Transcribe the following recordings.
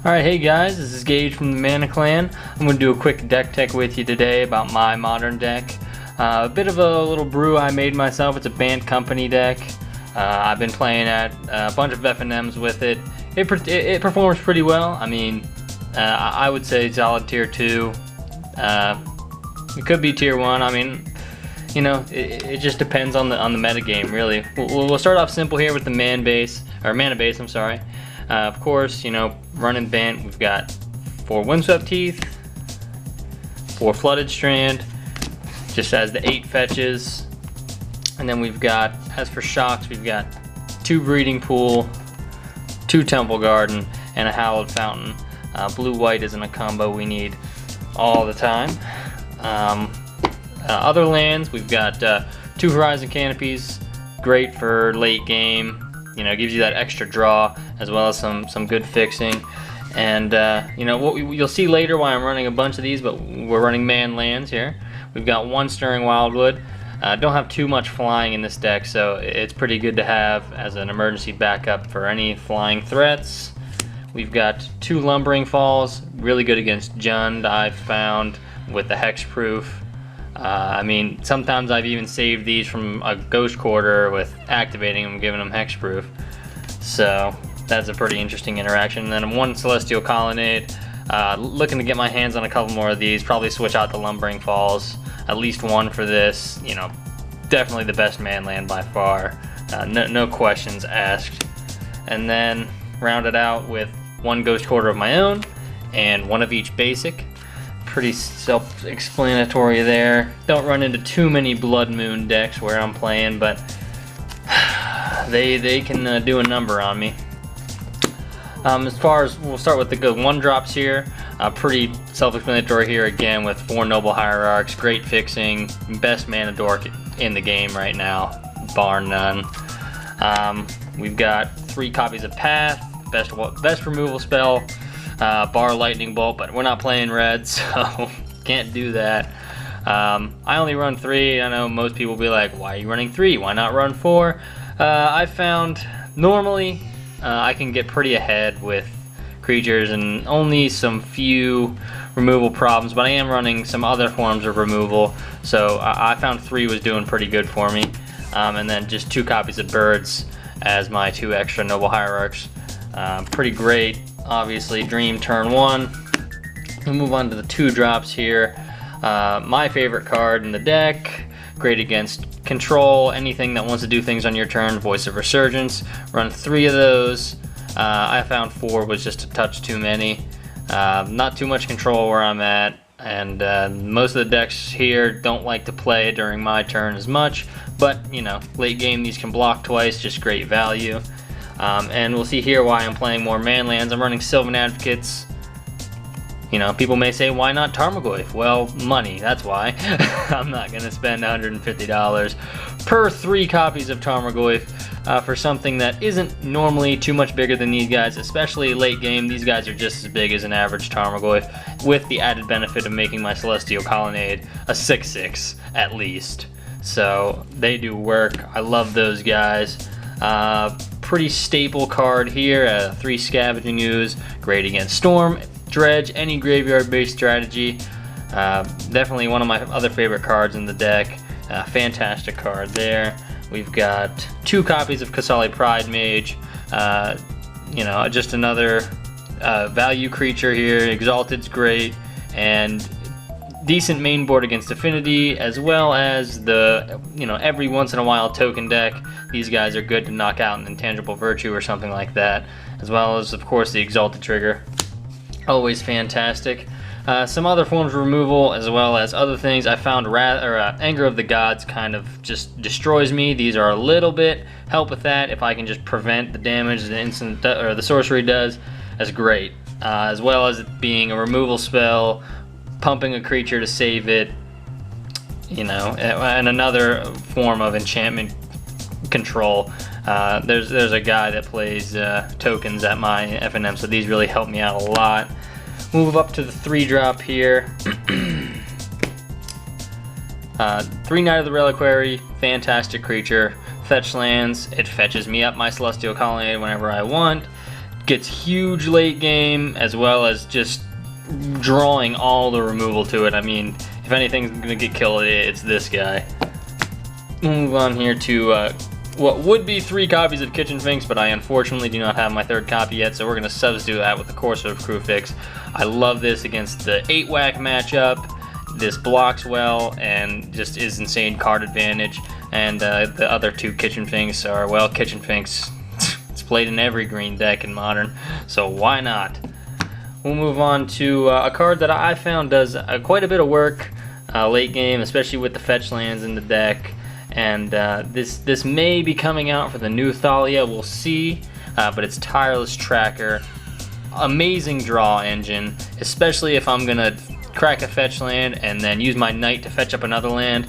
Alright, hey guys, this is Gage from the Mana Clan. I'm going to do a quick deck tech with you today about my modern deck. A bit of a little brew I made myself. It's a Bant company deck. I've been playing at a bunch of FNMs with it. It performs pretty well. I mean, I would say solid tier 2. It could be tier 1. I mean, you know, it just depends on the meta game, really. We'll start off simple here with the mana base. I'm sorry. Of course, you know, running Bant, we've got 4 Windswept Teeth, 4 Flooded Strand, just as the 8 fetches. And then we've got, as for shocks, we've got 2 Breeding Pool, 2 Temple Garden, and a Hallowed Fountain. Blue-white isn't a combo we need all the time. Other lands, we've got 2 Horizon Canopies, great for late game. You know, gives you that extra draw as well as some good fixing. And you know, you'll see later why I'm running a bunch of these, but we're running man lands here. We've got 1 Stirring Wildwood. Don't have too much flying in this deck, so it's pretty good to have as an emergency backup for any flying threats. We've got 2 Lumbering Falls, really good against Jund, I've found, with the hexproof. I mean, sometimes I've even saved these from a Ghost Quarter with activating them, giving them hexproof. So that's a pretty interesting interaction. And then 1 Celestial Colonnade. Looking to get my hands on a couple more of these. Probably switch out the Lumbering Falls. At least 1 for this. You know, definitely the best man land by far. No questions asked. And then round it out with 1 Ghost Quarter of my own and 1 of each basic. Pretty self-explanatory there. Don't run into too many Blood Moon decks where I'm playing, but they can do a number on me. As far as, we'll start with the good 1-drops here. Pretty self-explanatory here again with 4 Noble Hierarchs, great fixing, best mana dork in the game right now, bar none. We've got 3 copies of Path, best removal spell. Bar Lightning Bolt, but we're not playing red, so can't do that. I only run 3. I know most people will be like, why are you running 3? Why not run 4? I found normally I can get pretty ahead with creatures and only some few removal problems, but I am running some other forms of removal, so I found 3 was doing pretty good for me. And then just 2 copies of Birds as my 2 extra Noble Hierarchs. Pretty great. Obviously, Dream turn 1. We'll move on to the 2-drops here. My favorite card in the deck. Great against control, anything that wants to do things on your turn. Voice of Resurgence. Run 3 of those. I found 4 was just a touch too many. Not too much control where I'm at, and most of the decks here don't like to play during my turn as much. But you know, late game these can block twice, just great value. And we'll see here why I'm playing more man lands. I'm running Sylvan Advocates. You know, people may say, why not Tarmogoyf? Well, money, that's why. I'm not going to spend $150 per 3 copies of Tarmogoyf for something that isn't normally too much bigger than these guys, especially late game. These guys are just as big as an average Tarmogoyf, with the added benefit of making my Celestial Colonnade a 6/6 at least. So they do work. I love those guys. Pretty staple card here, 3 Scavenging Ooze, great against Storm, Dredge, any graveyard-based strategy. Definitely one of my other favorite cards in the deck. Fantastic card there. We've got 2 copies of Kasali Pride Mage. You know, just another value creature here. Exalted's great, and decent main board against Affinity, as well as the, you know, every once in a while token deck. These guys are good to knock out an Intangible Virtue or something like that, as well as, of course, the Exalted Trigger. Always fantastic. Some other forms of removal, as well as other things. I found Anger of the Gods kind of just destroys me. These are a little bit help with that. If I can just prevent the damage the instant or the sorcery does, that's great. As well as it being a removal spell, pumping a creature to save it, you know, and another form of enchantment control. There's a guy that plays tokens at my FNM, so these really help me out a lot. Move up to the 3-drop here. 3 Knight of the Reliquary, fantastic creature. Fetch lands, it fetches me up my Celestial Colonnade whenever I want. gets huge late game, as well as just drawing all the removal to it. I mean, if anything's gonna get killed, it's this guy. We'll move on here to what would be 3 copies of Kitchen Finks, but I unfortunately do not have my 3rd copy yet, so we're gonna substitute that with the Courser of Crewfix. I love this against the 8-whack matchup. This blocks well and just is insane card advantage. And the other 2 Kitchen Finks are, well, Kitchen Finks. It's played in every green deck in Modern, so why not? We'll move on to a card that I found does quite a bit of work late game, especially with the fetch lands in the deck. And this may be coming out for the new Thalia, we'll see. But it's Tireless Tracker. Amazing draw engine, especially if I'm gonna crack a fetch land and then use my knight to fetch up another land.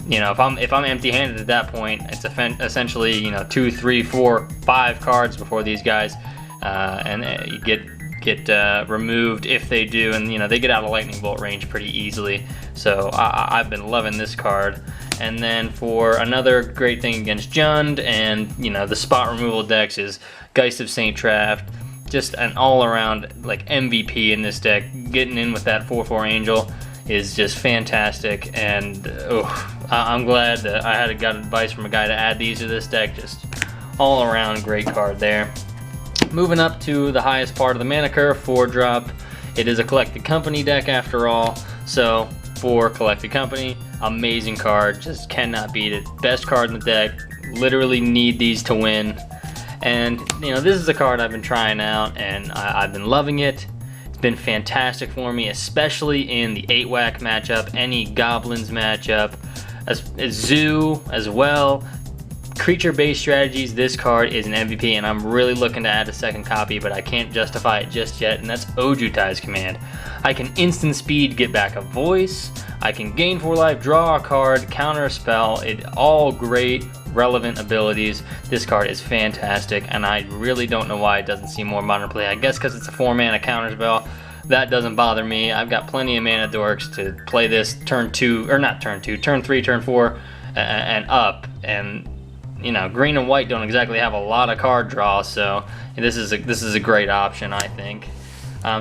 You know, if I'm empty-handed at that point, it's essentially, you know, 2, 3, 4, 5 cards before these guys, and you get removed if they do, and you know they get out of lightning bolt range pretty easily. So I've been loving this card. And then for another great thing against Jund and you know the spot removal decks is Geist of Saint Traft. Just an all-around like MVP in this deck. Getting in with that 4/4 Angel is just fantastic, and I'm glad that I got advice from a guy to add these to this deck. Just all around great card there. Moving up to the highest part of the mana curve, 4-drop. It is a Collected Company deck after all, so for Collected Company, amazing card, just cannot beat it. Best card in the deck, literally need these to win. And you know, this is a card I've been trying out and I've been loving it. It's been fantastic for me, especially in the 8-whack matchup, any Goblins matchup, as Zoo as well. Creature-based strategies, this card is an MVP, and I'm really looking to add a 2nd copy, but I can't justify it just yet, and that's Ojutai's Command. I can instant speed get back a voice, I can gain 4 life, draw a card, counter a spell. All great, relevant abilities. This card is fantastic, and I really don't know why it doesn't see more Modern play. I guess because it's a 4-mana counter spell. That doesn't bother me. I've got plenty of mana dorks to play this turn 2, or not turn 2, turn 3, turn 4, and up. And you know, green and white don't exactly have a lot of card draw, so this is a great option, I think.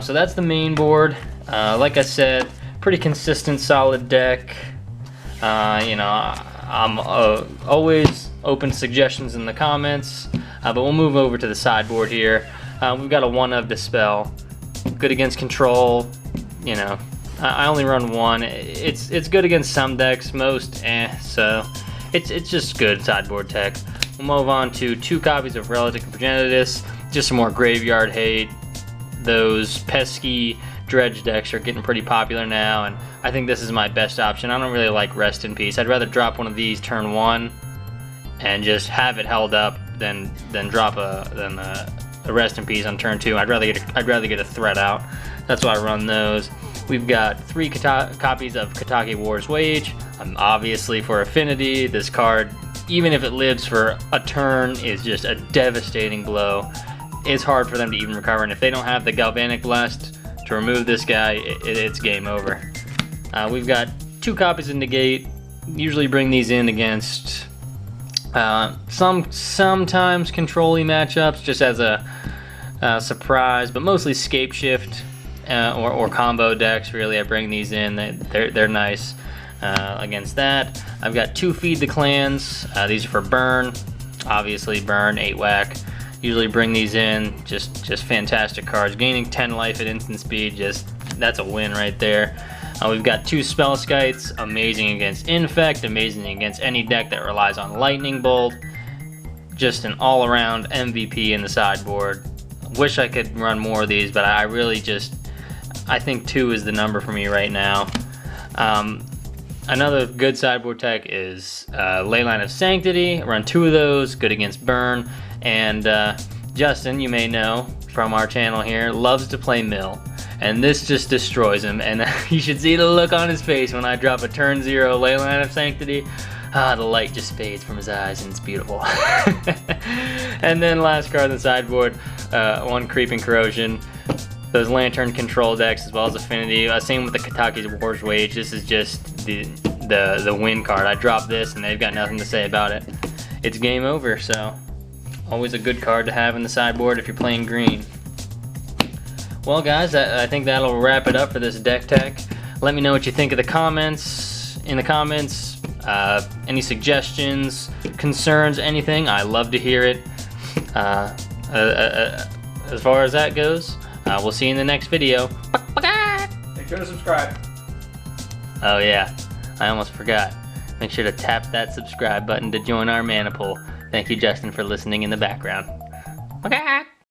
So that's the main board. Like I said, pretty consistent, solid deck. You know, I'm always open to suggestions in the comments, but we'll move over to the sideboard here. We've got a 1-of Dispel, good against control. You know, I only run 1. It's good against some decks, most so. It's just good sideboard tech. We'll move on to 2 copies of Relic and Progenitus. Just some more graveyard hate. Those pesky dredge decks are getting pretty popular now, and I think this is my best option. I don't really like Rest in Peace. I'd rather drop one of these turn 1 and just have it held up than drop a Rest in Peace on turn 2. I'd rather get a threat out. That's why I run those. We've got 3 copies of Kataki War's Wage. Obviously for affinity, this card, even if it lives for a turn, is just a devastating blow. It's hard for them to even recover, and if they don't have the Galvanic Blast to remove this guy, it's game over. We've got 2 copies of Negate. Usually bring these in against sometimes control-y matchups, just as a surprise, but mostly Scape Shift or combo decks. Really, I bring these in. They're nice. Against that, I've got 2 Feed the Clans. These are for burn, obviously burn, 8-whack. Usually bring these in, just fantastic cards. Gaining 10 life at instant speed, that's a win right there. We've got 2 Spell Skites, amazing against Infect, amazing against any deck that relies on Lightning Bolt. Just an all-around MVP in the sideboard. Wish I could run more of these, but I really I think 2 is the number for me right now. Another good sideboard tech is Leyline of Sanctity. Run 2 of those, good against burn. And Justin, you may know from our channel here, loves to play Mill. And this just destroys him. And you should see the look on his face when I drop a turn 0 Leyline of Sanctity. The light just fades from his eyes and it's beautiful. And then last card on the sideboard, 1 Creeping Corrosion. Those Lantern control decks as well as Affinity. Same with the Kataki's War's Wage. This is just the win card. I drop this and they've got nothing to say about it. It's game over, so Always a good card to have in the sideboard if you're playing green. Well guys, I think that'll wrap it up for this deck tech. Let me know what you think in the comments. Any suggestions, concerns, anything. I love to hear it. As far as that goes, we'll see you in the next video. Make sure to subscribe. Oh yeah, I almost forgot. Make sure to tap that subscribe button to join our mana pool. Thank you, Justin, for listening in the background. Okay.